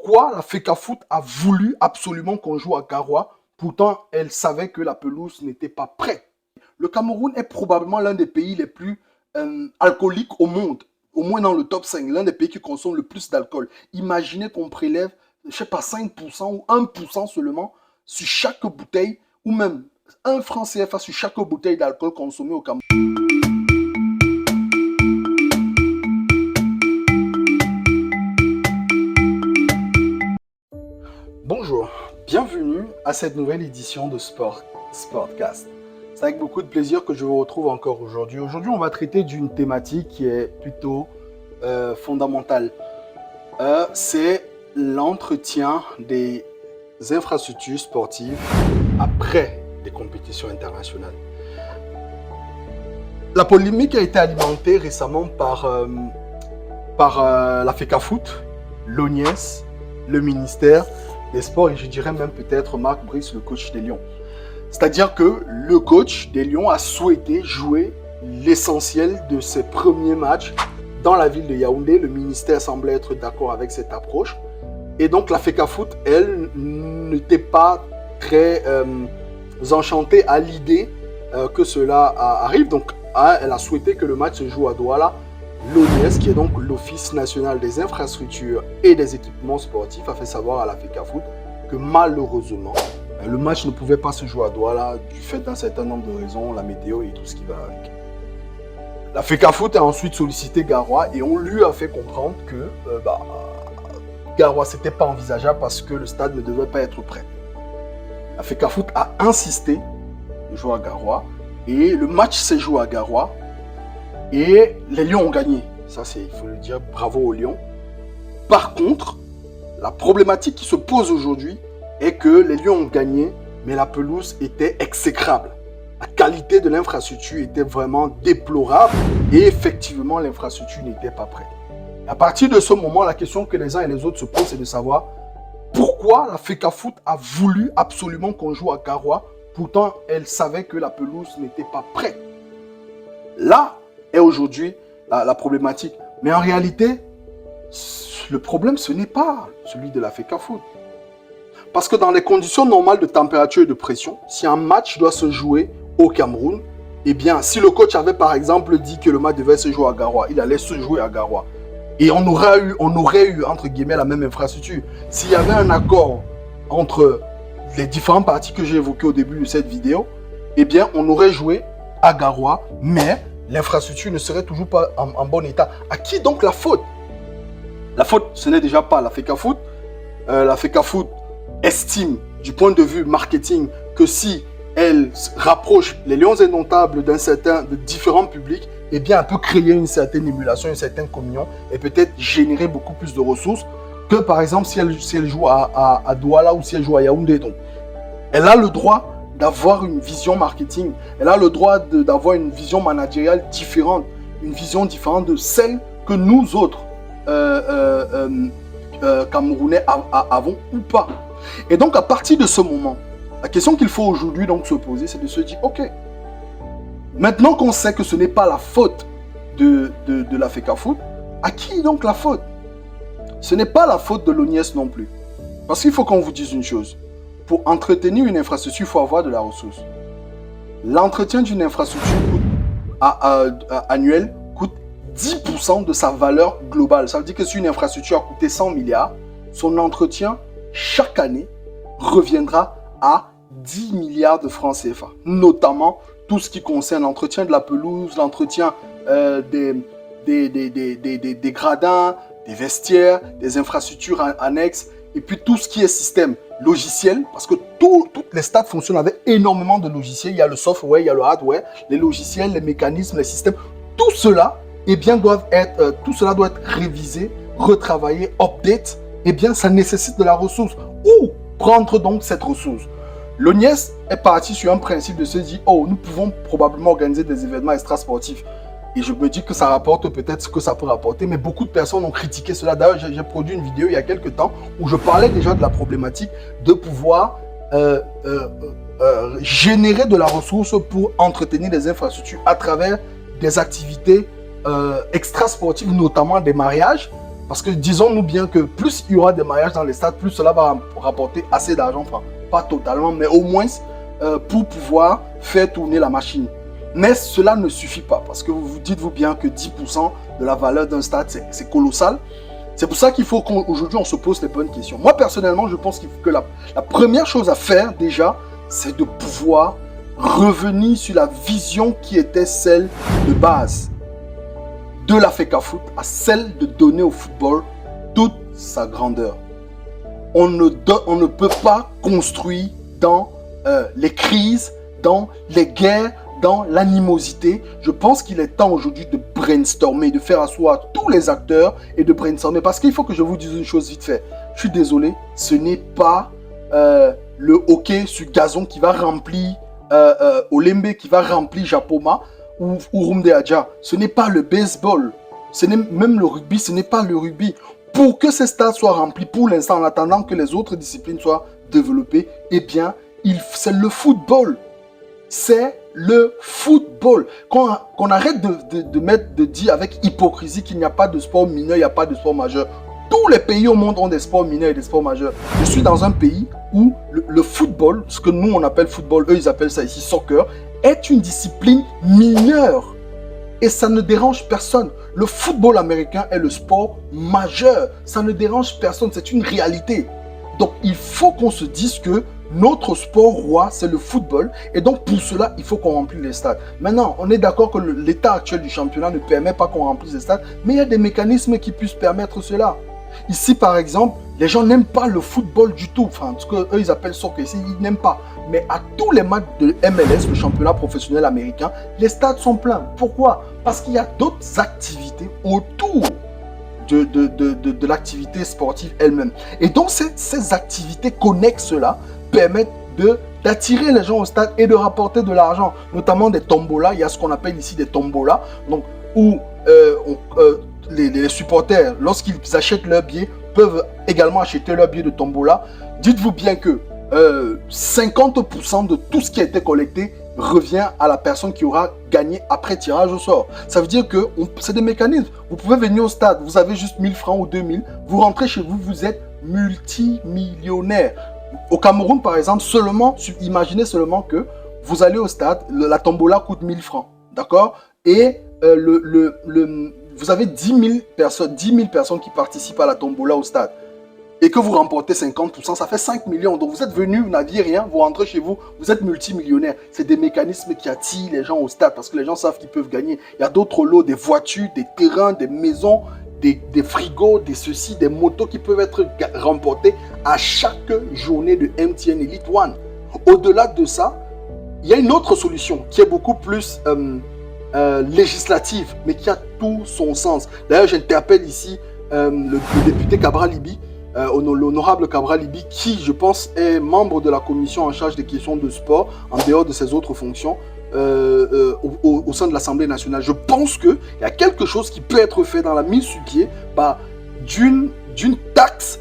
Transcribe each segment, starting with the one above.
pourquoi la FECAFOOT a voulu absolument qu'on joue à Garoua, pourtant elle savait que la pelouse n'était pas prête. Le Cameroun est probablement l'un des pays les plus alcooliques au monde, au moins dans le top 5, l'un des pays qui consomme le plus d'alcool. Imaginez qu'on prélève, je ne sais pas, 5% ou 1% seulement sur chaque bouteille, ou même 1 franc CFA sur chaque bouteille d'alcool consommée au Cameroun. Bonjour, bienvenue à cette nouvelle édition de Sportcast. C'est avec beaucoup de plaisir que je vous retrouve encore aujourd'hui. Aujourd'hui, on va traiter d'une thématique qui est plutôt fondamentale. C'est l'entretien des infrastructures sportives après les compétitions internationales. La polémique a été alimentée récemment par la FECAFOOT, l'ONIES, le ministère des Sports et je dirais même peut-être Marc Brice, le coach des Lions. C'est-à-dire que le coach des Lions a souhaité jouer l'essentiel de ses premiers matchs dans la ville de Yaoundé. Le ministère semblait être d'accord avec cette approche. Et donc la FECAFOOT, elle, n'était pas très enchantée à l'idée que cela arrive. Donc elle a souhaité que le match se joue à Douala. L'ONIES, qui est donc l'Office national des infrastructures et des équipements sportifs, a fait savoir à la FECAFOOT que malheureusement, le match ne pouvait pas se jouer à Douala du fait d'un certain nombre de raisons, la météo et tout ce qui va avec. La FECAFOOT a ensuite sollicité Garoua et on lui a fait comprendre que Garoua, c'était pas envisageable parce que le stade ne devait pas être prêt. La FECAFOOT a insisté de jouer à Garoua et le match s'est joué à Garoua. Et les Lions ont gagné. Ça, il faut le dire, bravo aux Lions. Par contre, la problématique qui se pose aujourd'hui est que les Lions ont gagné, mais la pelouse était exécrable. La qualité de l'infrastructure était vraiment déplorable et effectivement, l'infrastructure n'était pas prête. À partir de ce moment, la question que les uns et les autres se posent, c'est de savoir pourquoi la FECAFOOT a voulu absolument qu'on joue à Garoua, pourtant elle savait que la pelouse n'était pas prête. Là est aujourd'hui la problématique. Mais en réalité, le problème, ce n'est pas celui de la FECAFOOT. Parce que dans les conditions normales de température et de pression, si un match doit se jouer au Cameroun, eh bien, si le coach avait par exemple dit que le match devait se jouer à Garoua, il allait se jouer à Garoua. Et on aurait eu, entre guillemets, la même infrastructure. S'il y avait un accord entre les différentes parties que j'ai évoquées au début de cette vidéo, eh bien, on aurait joué à Garoua, mais l'infrastructure ne serait toujours pas en bon état. À qui donc la faute? La faute, ce n'est déjà pas la FECAFOOT. La FECAFOOT estime, du point de vue marketing, que si elle rapproche les Lions indomptables de différents publics, eh bien, elle peut créer une certaine émulation, une certaine communion et peut-être générer beaucoup plus de ressources que, par exemple, si elle joue à Douala ou si elle joue à Yaoundé. Donc, elle a le droit d'avoir une vision marketing. Elle a le droit d'avoir une vision managériale différente, une vision différente de celle que nous autres Camerounais avons ou pas. Et donc à partir de ce moment, la question qu'il faut aujourd'hui donc se poser, c'est de se dire, ok, maintenant qu'on sait que ce n'est pas la faute de la FECAFOOT, à qui donc la faute? Ce n'est pas la faute de l'ONIES non plus. Parce qu'il faut qu'on vous dise une chose. Pour entretenir une infrastructure, il faut avoir de la ressource. L'entretien d'une infrastructure annuelle coûte 10% de sa valeur globale. Ça veut dire que si une infrastructure a coûté 100 milliards, son entretien, chaque année, reviendra à 10 milliards de francs CFA. Notamment tout ce qui concerne l'entretien de la pelouse, l'entretien des gradins, des vestiaires, des infrastructures annexes, et puis tout ce qui est système logiciel, parce que toutes les stades fonctionnent avec énormément de logiciels. Il y a le software, il y a le hardware, les logiciels, les mécanismes, les systèmes. Tout cela, eh bien, tout cela doit être révisé, retravaillé, update. Eh bien, ça nécessite de la ressource. Où prendre donc cette ressource? L'ONIES est parti sur un principe de se dire, oh, nous pouvons probablement organiser des événements extrasportifs. Et je me dis que ça rapporte peut-être ce que ça peut rapporter, mais beaucoup de personnes ont critiqué cela. D'ailleurs, j'ai produit une vidéo il y a quelques temps où je parlais déjà de la problématique de pouvoir générer de la ressource pour entretenir des infrastructures à travers des activités extrasportives, notamment des mariages. Parce que disons-nous bien que plus il y aura des mariages dans les stades, plus cela va rapporter assez d'argent. Enfin, pas totalement, mais au moins pour pouvoir faire tourner la machine. Mais cela ne suffit pas, parce que vous dites-vous bien que 10% de la valeur d'un stade, c'est colossal. C'est pour ça qu'il faut qu'aujourd'hui on se pose les bonnes questions. Moi, personnellement, je pense que la première chose à faire déjà, c'est de pouvoir revenir sur la vision qui était celle de base de la FECAFOOT, à celle de donner au football toute sa grandeur. On ne peut pas construire dans les crises, dans les guerres, dans l'animosité. Je pense qu'il est temps aujourd'hui de brainstormer, de faire asseoir tous les acteurs et de brainstormer. Parce qu'il faut que je vous dise une chose vite fait. Je suis désolé, ce n'est pas le hockey sur gazon qui va remplir Olembe, qui va remplir Japoma ou Rumde Adja. Ce n'est pas le baseball. Même le rugby, ce n'est pas le rugby. Pour que ces stades soient remplis pour l'instant, en attendant que les autres disciplines soient développées, eh bien, c'est le football. C'est le football. Qu'on arrête de dire avec hypocrisie qu'il n'y a pas de sport mineur, il n'y a pas de sport majeur. Tous les pays au monde ont des sports mineurs et des sports majeurs. Je suis dans un pays où le football, ce que nous on appelle football, eux ils appellent ça ici soccer, est une discipline mineure. Et ça ne dérange personne. Le football américain est le sport majeur. Ça ne dérange personne, c'est une réalité. Donc il faut qu'on se dise que notre sport roi, c'est le football. Et donc, pour cela, il faut qu'on remplisse les stades. Maintenant, on est d'accord que l'état actuel du championnat ne permet pas qu'on remplisse les stades. Mais il y a des mécanismes qui puissent permettre cela. Ici, par exemple, les gens n'aiment pas le football du tout. Enfin, ce qu'eux, ils appellent soccer, ils n'aiment pas. Mais à tous les matchs de MLS, le championnat professionnel américain, les stades sont pleins. Pourquoi? Parce qu'il y a d'autres activités autour de l'activité sportive elle-même. Et donc, ces activités connexes-là permettent d'attirer les gens au stade et de rapporter de l'argent, notamment des tombolas. Il y a ce qu'on appelle ici des tombolas, donc, où les supporters, lorsqu'ils achètent leur billet, peuvent également acheter leur billet de tombola. Dites-vous bien que 50% de tout ce qui a été collecté revient à la personne qui aura gagné après tirage au sort. Ça veut dire que c'est des mécanismes. Vous pouvez venir au stade, vous avez juste 1000 francs ou 2000, vous rentrez chez vous, vous êtes multimillionnaire. Au Cameroun, par exemple, imaginez seulement que vous allez au stade, la tombola coûte 1000 francs, d'accord? Et vous avez 10 000 personnes qui participent à la tombola au stade. Et que vous remportez 50%, ça fait 5 millions. Donc vous êtes venu, vous n'aviez rien, vous rentrez chez vous, vous êtes multimillionnaire. C'est des mécanismes qui attirent les gens au stade parce que les gens savent qu'ils peuvent gagner. Il y a d'autres lots, des voitures, des terrains, des maisons, des frigos, des ceci, des motos qui peuvent être remportés à chaque journée de MTN Elite One. Au-delà de ça, il y a une autre solution qui est beaucoup plus législative, mais qui a tout son sens. D'ailleurs, j'interpelle ici le député Cabral Libi, l'honorable Cabral Libi, qui, je pense, est membre de la commission en charge des questions de sport, en dehors de ses autres fonctions, au sein de l'Assemblée nationale. Je pense qu'il y a quelque chose qui peut être fait dans la mise sur pied d'une taxe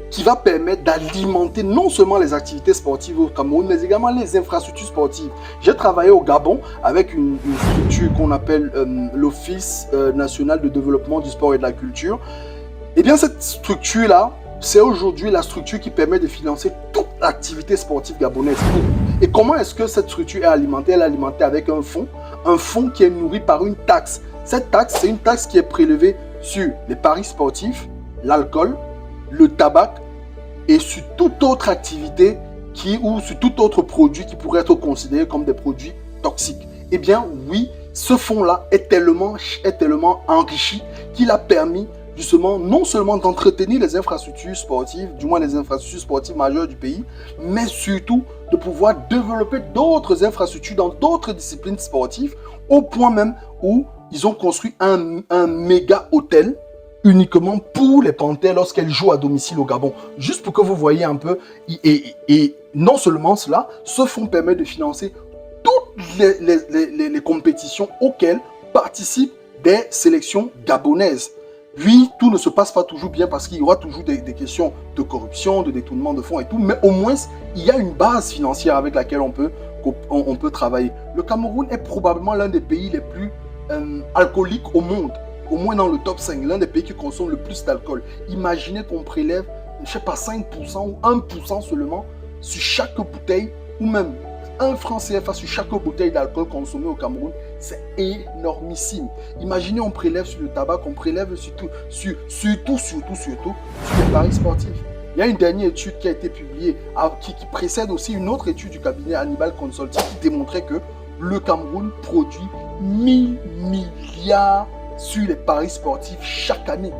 qui va permettre d'alimenter non seulement les activités sportives au Cameroun, mais également les infrastructures sportives. J'ai travaillé au Gabon avec une structure qu'on appelle l'Office national de développement du sport et de la culture. Et bien cette structure-là, c'est aujourd'hui la structure qui permet de financer toute l'activité sportive gabonaise. Et comment est-ce que cette structure est alimentée? Elle est alimentée avec un fonds qui est nourri par une taxe. Cette taxe, c'est une taxe qui est prélevée sur les paris sportifs, l'alcool, le tabac et sur toute autre activité ou sur tout autre produit qui pourrait être considéré comme des produits toxiques. Eh bien oui, ce fonds-là est tellement enrichi qu'il a permis justement non seulement d'entretenir les infrastructures sportives, du moins les infrastructures sportives majeures du pays, mais surtout de pouvoir développer d'autres infrastructures dans d'autres disciplines sportives, au point même où ils ont construit un méga hôtel uniquement pour les panthères lorsqu'elles jouent à domicile au Gabon. Juste pour que vous voyez un peu, et non seulement cela, ce fonds permet de financer toutes les compétitions auxquelles participent des sélections gabonaises. Oui, tout ne se passe pas toujours bien parce qu'il y aura toujours des questions de corruption, de détournement de fonds et tout, mais au moins, il y a une base financière avec laquelle on peut travailler. Le Cameroun est probablement l'un des pays les plus alcooliques au monde. au moins dans le top 5, l'un des pays qui consomme le plus d'alcool. Imaginez qu'on prélève, je ne sais pas, 5% ou 1% seulement sur chaque bouteille, ou même 1 franc CFA sur chaque bouteille d'alcool consommée au Cameroun. C'est énormissime. Imaginez, on prélève sur le tabac, on prélève surtout sur les paris sportifs. Il y a une dernière étude qui a été publiée, qui précède aussi une autre étude du cabinet Hannibal Consulting qui démontrait que le Cameroun produit 1000 milliards sur les paris sportifs chaque année.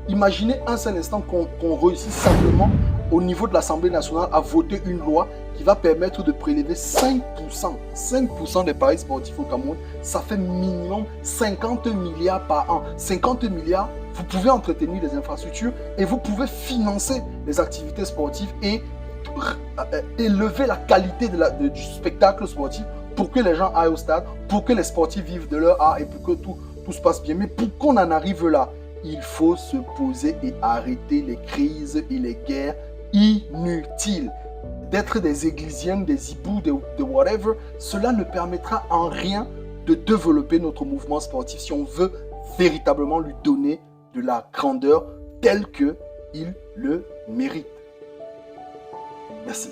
Imaginez un seul instant qu'on réussisse simplement au niveau de l'Assemblée nationale à voter une loi qui va permettre de prélever 5% des paris sportifs au Cameroun. Ça fait minimum 50 milliards par an. 50 milliards, vous pouvez entretenir les infrastructures et vous pouvez financer les activités sportives et élever la qualité du spectacle sportif pour que les gens aillent au stade, pour que les sportifs vivent de leur art et pour que tout se passe bien. Mais pour qu'on en arrive là, il faut se poser et arrêter les crises et les guerres inutiles. D'être des églisiens, des hiboux, de whatever, cela ne permettra en rien de développer notre mouvement sportif si on veut véritablement lui donner de la grandeur telle qu'il le mérite. Merci.